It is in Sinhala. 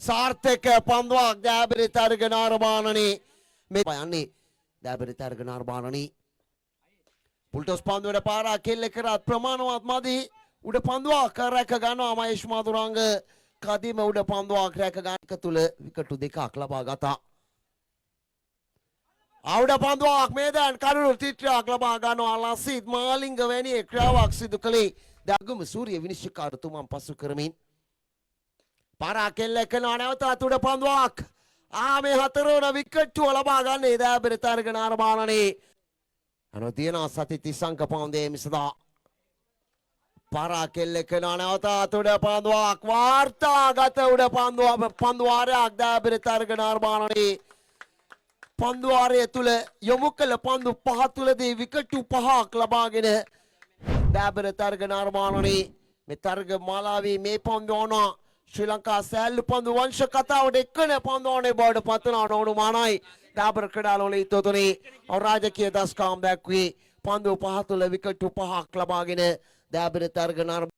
සාර්ථක පන්දුවක් දෑබිරි තර්ගන අරබානනි මේ යන්නේ දෑබිරි තර්ගන අරබානනි පුල්ටොස් පන්දුවට පාරක් කෙල්ල කරත් ප්‍රමාණවත් මදි උඩ පන්දුවක් රැක ගන්නවා මහේෂ් මధుරංග කදිම උඩ පන්දුවක් රැක ගන්නක තුල විකටු දෙකක් ලබා ගත්තා ආවුඩ පන්දුවක් මේ දැන් කරුණු තිත්‍රයක් ලබා ගන්නවා ලසිත් මාලිංග වැනි ක්‍රියාවක් සිදු කළේ දගුම සූර්ය විනිශ්චයකාරතුමන් පසු කරමින් පාරක් කෙල්ල කරනවා නැවතත් උඩ පන්දුවක් මේ හතරවන විකට්ටුව ලබා ගන්නේ දෑබිරි තර්ගන අරබානනේ අනෝ තියෙනවා සති 30 අංක පන්දුවේ මිසදා පාරක් කෙල්ල කරනවා නැවතත් උඩ පන්දුවක් වාර්තාගත උඩ පන්දුවාරයක් දෑබිරි තර්ගන අරබානනේ පන්දුවාරය තුල යොමු කළ පන්දු පහ තුලදී විකට්ටු පහක් ලබාගෙන දෑබිරි තර්ගන අරබානනේ මේ තර්ග මාලාවේ මේ පන්දුවන ශ්‍රී ලංකා සෑල්ලු පන්දු වංශ කතාවට එක්කන පන්දුවනේ බවට පත්වන අනුමානයි දෑබිරි ක්‍රීඩාලෝලී තොතුනේ රාජකීය දස්කම් දැක්වී පන්දු පහ තුල විකට්ටු පහක් ලබාගෙන දෑබිරි තර්ගන